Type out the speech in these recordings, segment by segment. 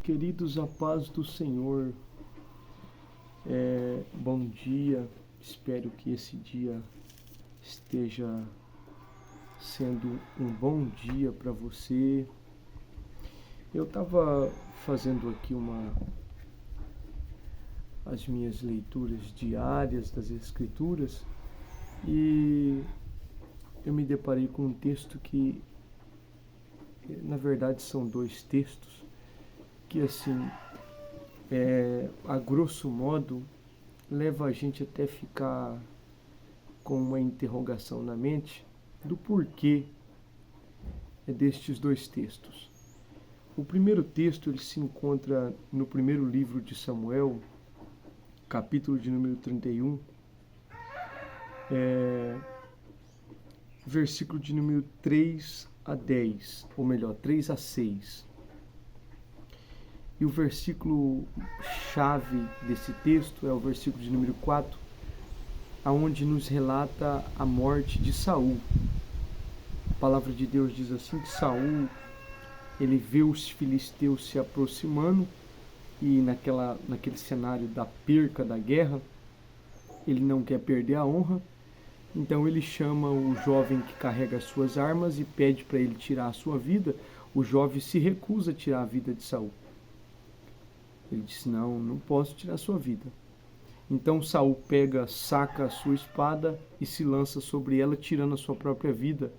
Queridos, a paz do Senhor, bom dia. Espero que esse dia esteja sendo um bom dia para você. Eu estava fazendo aqui as minhas leituras diárias das Escrituras e eu me deparei com um texto que, na verdade, são dois textos que, assim, a grosso modo, leva a gente até ficar com uma interrogação na mente do porquê destes dois textos. O primeiro texto ele se encontra no primeiro livro de Samuel, capítulo de número 31, versículo de número 3 a 10, ou melhor, 3 a 6. E o versículo chave desse texto é o versículo de número 4, aonde nos relata a morte de Saul. A palavra de Deus diz assim que Saul, ele vê os filisteus se aproximando e naquele cenário da perca da guerra, ele não quer perder a honra, então ele chama o jovem que carrega as suas armas e pede para ele tirar a sua vida. O jovem se recusa a tirar a vida de Saul. Ele diz, não posso tirar a sua vida. Então Saul saca a sua espada e se lança sobre ela, tirando a sua própria vida.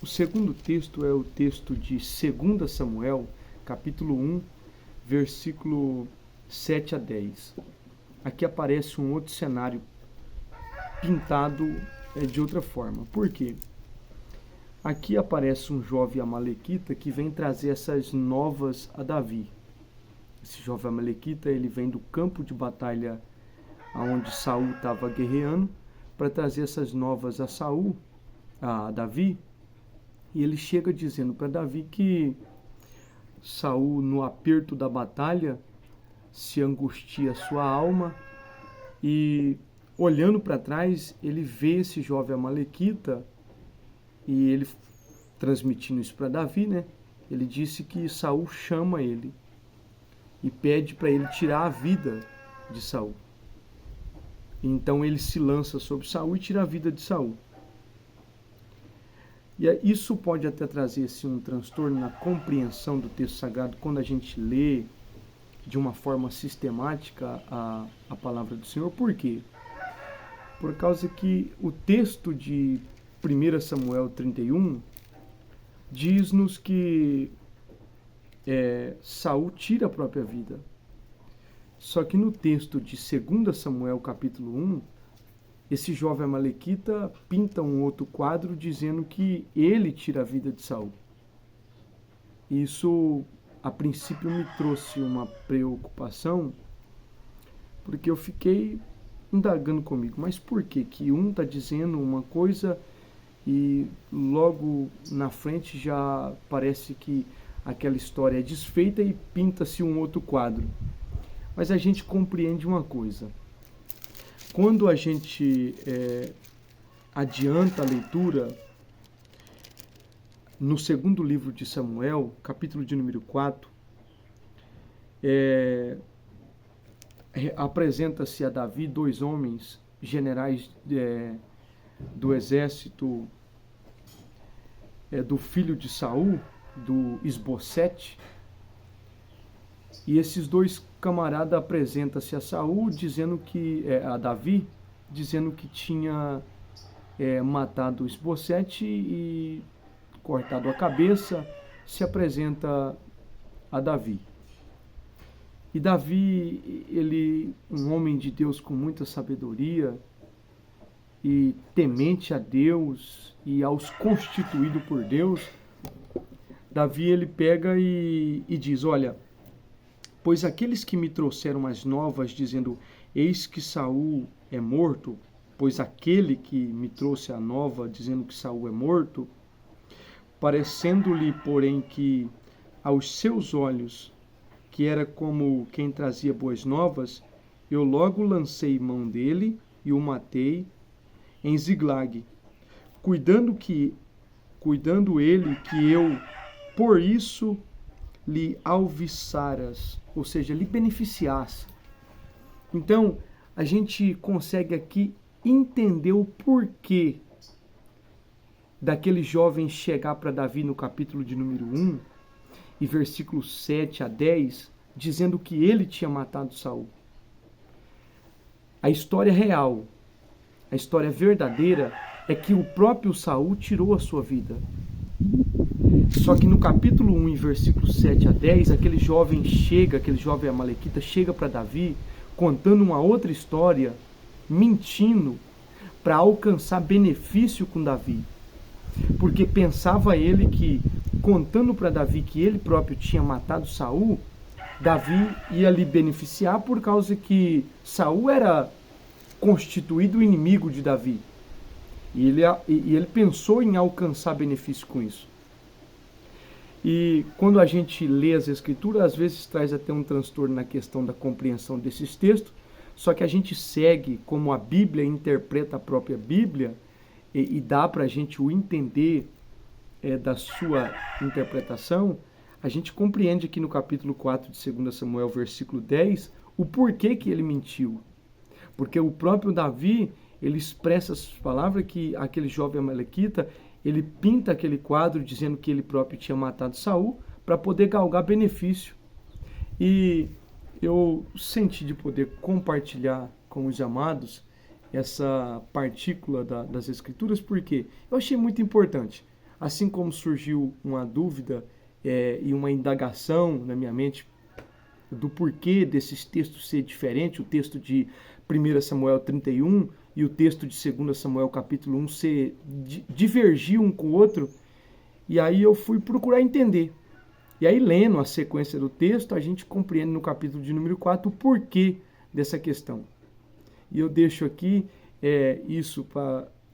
O segundo texto é o texto de 2 Samuel, capítulo 1, versículo 7 a 10. Aqui aparece um outro cenário pintado de outra forma. Por quê? Aqui aparece um jovem amalequita que vem trazer essas novas a Davi. Esse jovem amalequita, ele vem do campo de batalha onde Saul estava guerreando para trazer essas novas a Davi. E ele chega dizendo para Davi que Saul, no aperto da batalha, se angustia a sua alma e, olhando para trás, ele vê esse jovem amalequita. E ele, transmitindo isso para Davi, ele disse que Saul chama ele e pede para ele tirar a vida de Saul. Então ele se lança sobre Saul e tira a vida de Saul. E isso pode até trazer assim, um transtorno na compreensão do texto sagrado quando a gente lê de uma forma sistemática a palavra do Senhor. Por quê? Por causa que o texto de 1 Samuel 31 diz-nos que Saul tira a própria vida. Só que no texto de 2 Samuel capítulo 1, esse jovem amalequita pinta um outro quadro dizendo que ele tira a vida de Saul. Isso, a princípio, me trouxe uma preocupação, porque eu fiquei indagando comigo, mas por que um está dizendo uma coisa e logo na frente já parece que aquela história é desfeita e pinta-se um outro quadro? Mas a gente compreende uma coisa. Quando a gente adianta a leitura, no segundo livro de Samuel, capítulo de número 4, apresenta-se a Davi dois homens, generais do exército do filho de Saul, do Isbosete. E esses dois camaradas apresentam-se a Saul, a Davi, dizendo que tinha matado o Isbosete e cortado a cabeça. Se apresenta a Davi. E Davi, ele, um homem de Deus com muita sabedoria e temente a Deus e aos constituído por Deus, Davi, ele pega e diz, olha, pois aqueles que me trouxeram as novas, dizendo, eis que Saul é morto, pois aquele que me trouxe a nova, dizendo que Saul é morto, parecendo-lhe, porém, que aos seus olhos, que era como quem trazia boas novas, eu logo lancei mão dele e o matei em Ziglag, cuidando ele que eu por isso lhe alviçaras, ou seja, lhe beneficiasse. Então, a gente consegue aqui entender o porquê daquele jovem chegar para Davi no capítulo de número 1 e versículos 7 a 10, dizendo que ele tinha matado Saul. A história real, a história verdadeira é que o próprio Saul tirou a sua vida. Só que no capítulo 1, em versículos 7 a 10, aquele jovem amalequita chega para Davi contando uma outra história, mentindo, para alcançar benefício com Davi. Porque pensava ele que, contando para Davi que ele próprio tinha matado Saul, Davi ia lhe beneficiar por causa que Saul era constituído inimigo de Davi. E ele pensou em alcançar benefício com isso. E quando a gente lê as Escrituras, às vezes traz até um transtorno na questão da compreensão desses textos, só que a gente segue como a Bíblia interpreta a própria Bíblia e dá para a gente o entender da sua interpretação. A gente compreende aqui no capítulo 4 de 2 Samuel, versículo 10, o porquê que ele mentiu. Porque o próprio Davi, ele expressa essas palavras que aquele jovem amalequita, ele pinta aquele quadro dizendo que ele próprio tinha matado Saul para poder galgar benefício. E eu senti de poder compartilhar com os amados essa partícula das Escrituras, porque eu achei muito importante. Assim como surgiu uma dúvida e uma indagação na minha mente do porquê desses textos ser diferentes, o texto de 1 Samuel 31 e o texto de 2 Samuel capítulo 1 divergir um com o outro, e aí eu fui procurar entender. E aí, lendo a sequência do texto, a gente compreende no capítulo de número 4 o porquê dessa questão. E eu deixo aqui isso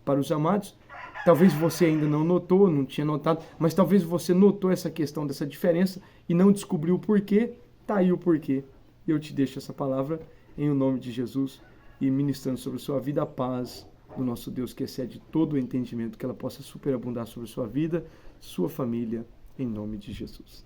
para os amados. Talvez você ainda não notou, não tinha notado, mas talvez você notou essa questão dessa diferença e não descobriu o porquê. Tá aí o porquê. Eu te deixo essa palavra em o nome de Jesus e ministrando sobre a sua vida a paz do nosso Deus que excede todo o entendimento, que ela possa superabundar sobre a sua vida, sua família, em nome de Jesus.